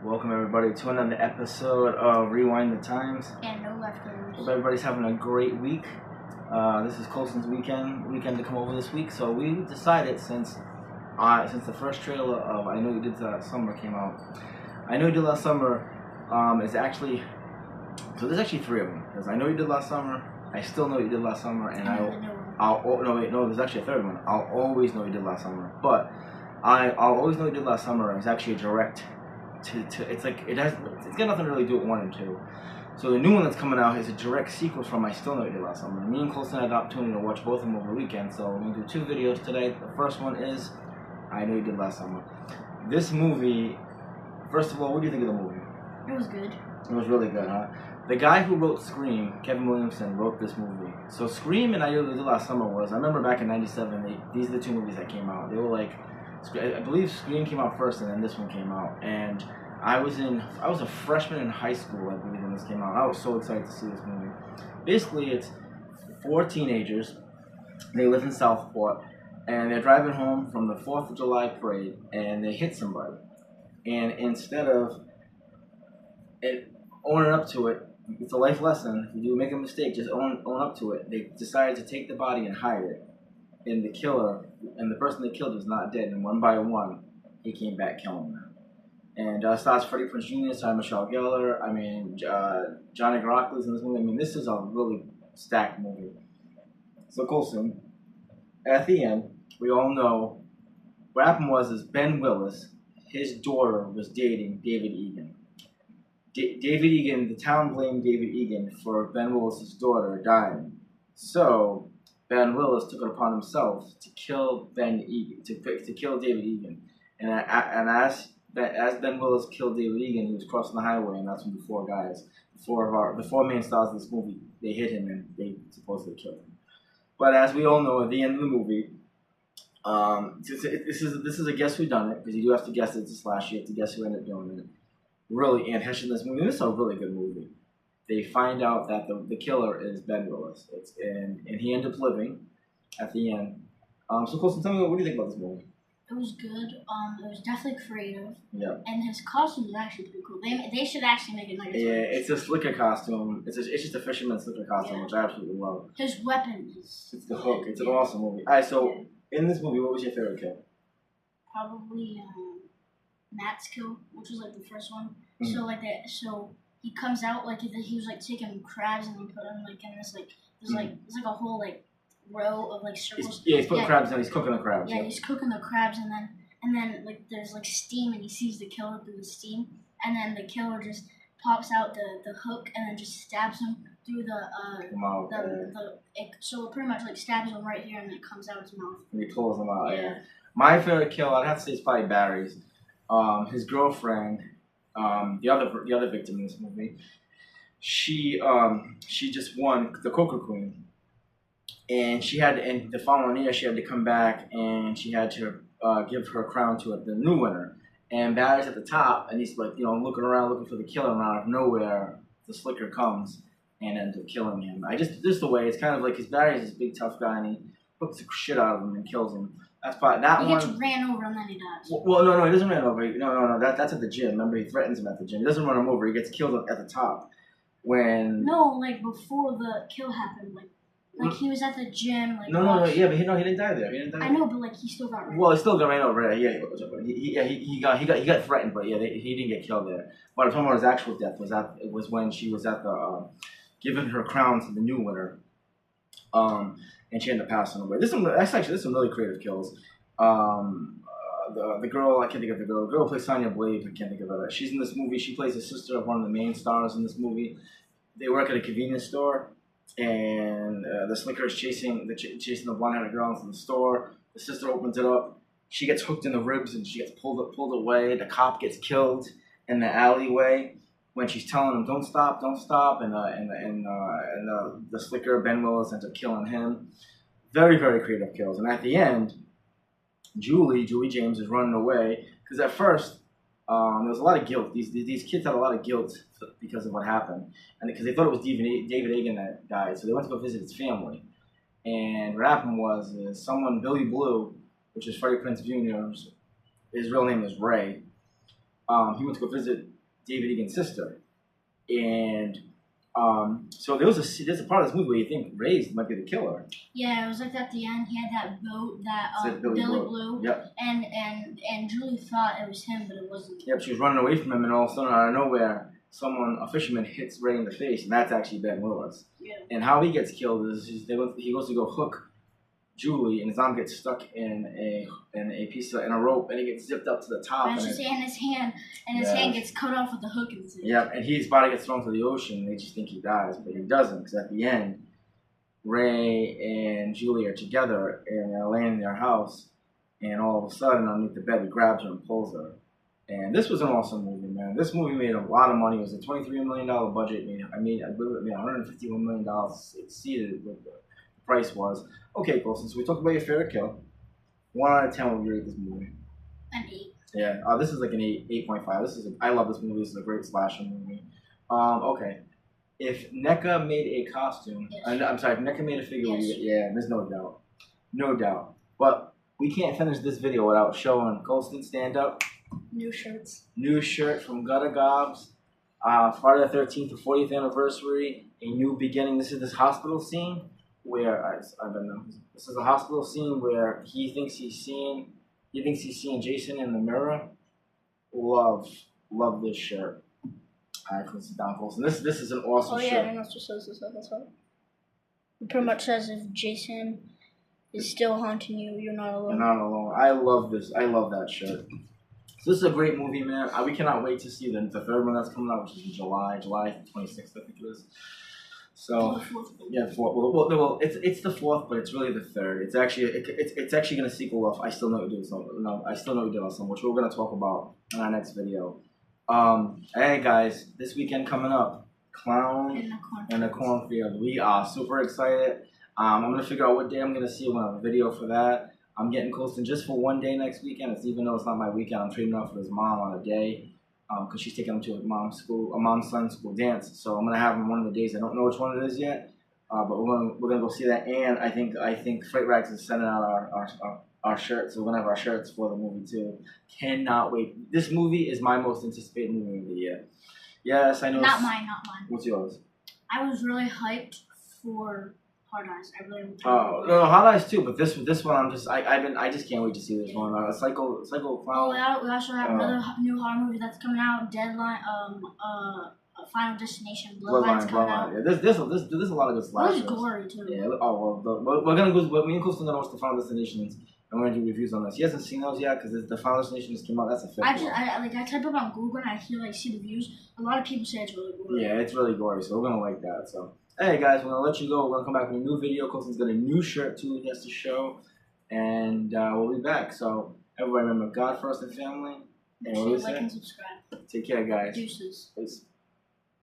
Welcome everybody to another episode of Rewind the Times. And no leftovers. Hope everybody's having a great week. This is Colson's weekend to come over this week, so we decided since the first trailer of I Know You Did Last Summer came out, I Know You Did Last Summer is actually, so there's actually three of them. There's I Know You Did Last Summer, I Still Know You Did Last Summer, and there's actually a third one. I'll Always Know You Did Last Summer, but I'll Always Know You Did Last Summer is actually a direct it's got nothing to really do with 1 and 2. So the new one that's coming out is a direct sequel from I Still Know You Did Last Summer. Me and Colson had the opportunity to watch both of them over the weekend, so we're going to do 2 videos today. The first one is I Know You Did Last Summer. This movie, first of all, what do you think of the movie? It was good. It was really good, huh? The guy who wrote Scream, Kevin Williamson, wrote this movie. So Scream and I Know You Did Last Summer I remember back in '97, these are the 2 movies that came out. They were like, I believe Scream came out first and then this one came out. And I was a freshman in high school, I believe, when this came out. I was so excited to see this movie. Basically, it's 4 teenagers. They live in Southport, and they're driving home from the 4th of July parade, and they hit somebody. And instead of owning up to it, it's a life lesson. If you do make a mistake, just own up to it. They decided to take the body and hide it. And the killer, and the person they killed was not dead. And one by one, he came back killing them. And stars Freddie Prinze Jr., Sarah Michelle Gellar. Johnny Garofalo's in this movie. This is a really stacked movie. So Colson, at the end, we all know what happened is Ben Willis, his daughter was dating David Egan. David Egan, the town blamed David Egan for Ben Willis' daughter dying. So Ben Willis took it upon himself to kill Ben Egan, to kill David Egan. And as Ben Willis killed David Egan, he was crossing the highway, and that's when the 4 guys, the 4 main stars of this movie, they hit him and they supposedly killed him. But as we all know, at the end of the movie, this is a guess who done it, because you do have to guess it's a slash. You have to guess who ended up doing it. Really, Anne Heche in this movie. This is a really good movie. They find out that the killer is Ben Willis, and he ended up living at the end. So Colson, tell me, what do you think about this movie? It was good. It was definitely creative. Yeah. And his costume is actually pretty cool. They should actually make it nice. Yeah, it's a slicker costume. It's just a fisherman's slicker costume, which I absolutely love. His weapon is... It's the hook. It's an awesome movie. Alright, so in this movie, what was your favorite kill? Probably Matt's kill, which was like the first one. Mm-hmm. So he comes out like he was like taking crabs and then put them like in this like there's like a whole like row of like circles. He's putting crabs in. He's cooking the crabs. Yeah, he's cooking the crabs, and then like there's like steam, and he sees the killer through the steam, and then the killer just pops out the hook and then just stabs him through so it pretty much like stabs him right here, and then it comes out his mouth. And he pulls him out. Yeah. My favorite kill, I'd have to say, is probably Barry's. His girlfriend, the other victim in this movie, she just won the Coca Queen. And the following year, she had to come back and she had to give her crown to the new winner. And Barry's at the top, and he's like, looking around, looking for the killer, and out of nowhere, the slicker comes and ends up killing him. Just the way, it's kind of like, because Barry's this big tough guy, and he hooks the shit out of him and kills him. That's probably that one. He gets ran over and then he dies. Well, no, he doesn't run over. No, that's at the gym. Remember, he threatens him at the gym. He doesn't run him over. He gets killed at the top. No, like before the kill happened, like he was at the gym, like no, yeah, but he didn't die there. I know, but like he still got ran. Well, he still got ran over. Yeah, he got threatened, but yeah, he didn't get killed there. But I'm talking about his actual death was when she was at the giving her crown to the new winner, and she ended up passing away. There's some really creative kills. The girl, I can't think of the girl. The girl who plays Sonya Blade, I can't think of her. She's in this movie. She plays the sister of one of the main stars in this movie. They work at a convenience store, and the slicker is chasing the blonde-headed girl into the store. The sister opens it up. She gets hooked in the ribs, and she gets pulled away. The cop gets killed in the alleyway when she's telling him, "Don't stop, don't stop," and the slicker, Ben Willis, ends up killing him. Very, very creative kills. And at the end, Julie James is running away because at first there was a lot of guilt. These kids had a lot of guilt because of what happened, and because they thought it was David Egan that died, so they went to go visit his family. And what happened was someone, Billy Blue, which is Freddie Prinze Jr.'s, his real name is Ray. he went to go visit David Egan's sister, and so there's a part of this movie where you think Ray might be the killer. Yeah, it was like at the end. He had that boat that Billy Blue. Yep. And Julie thought it was him, but it wasn't. Yep. She was running away from him, and all of a sudden, out of nowhere, a fisherman, hits Ray in the face, and that's actually Ben Willis. Yeah. And how he gets killed is he goes to go hook Julie, and his arm gets stuck in a rope, and he gets zipped up to the top. And his hand gets cut off with the hook. Yep, and his body gets thrown to the ocean. They just think he dies, but he doesn't, because at the end, Ray and Julie are together, and they're laying in their house, and all of a sudden, underneath the bed, he grabs her and pulls her. And this was an awesome movie, man. This movie made a lot of money. It was a $23 million budget. I believe it made $151 million. It exceeded what the price was. Okay, Colson, so we talked about your favorite kill. 1 out of 10, what would you rate this movie? An 8. Yeah, this is like an 8.5. I love this movie. This is a great slasher movie. Okay. If NECA made a costume, yes. I'm sorry, if NECA made a figure, yes. yeah, there's no doubt. No doubt. But we can't finish this video without showing Colston stand up. New shirts. New shirt from Gutter Gobs. Friday the 13th, the 40th anniversary. A new beginning. This is this hospital scene where this is a hospital scene where he thinks he's seeing Jason in the mirror. Love this shirt. Alright, let's sit down, Colson. This is an awesome shirt. Oh yeah, it also says this other side. It pretty much says if Jason is still haunting you, you're not alone. You're not alone. I love this. I love that shirt. So this is a great movie, man. We cannot wait to see the third one that's coming out, which is in July 26th, I think it is. So yeah, well, it's the fourth, but it's really the third. It's actually going to sequel off I Still Know What You Did I Still Know What You Did Awesome, which we're going to talk about in our next video. Hey guys, this weekend coming up, Clown in the Cornfield. We are super excited. I'm going to figure out what day I'm going to see. I'm going to have a video for that. I'm getting Colston just for one day next weekend. Even though it's not my weekend, I'm trading off with his mom on a day because she's taking him to a mom's son's school dance. So I'm gonna have him one of the days. I don't know which one it is yet, but we're gonna go see that. And I think Fright Rags is sending out our shirts. So we're gonna have our shirts for the movie too. Cannot wait. This movie is my most anticipated movie of the year. Yes, I know. Not mine. What's yours? I was really hyped for Hard Eyes. I really. Oh no, Hard Eyes too. But this one, I just can't wait to see this one. Psycho Clown. Oh, we also have another new horror movie that's coming out. Deadline. Final Destination. Bloodline's coming out. Yeah, there's a lot of good slashers. It was gory too. Yeah. Oh well, we're gonna go. Me and Colston gonna watch the Final Destinations. And we're gonna do reviews on this. He hasn't seen those yet because the Final Destination just came out. That's the fifth one. I type up on Google and I see the views. A lot of people say it's really gory. Yeah, it's really gory, so we're gonna like that. So. Hey guys, we're gonna let you go. We're gonna come back with a new video. Colston's got a new shirt too he has to show, and we'll be back. So everybody remember God first and family. And like and subscribe. Take care, guys. Deuces. Peace.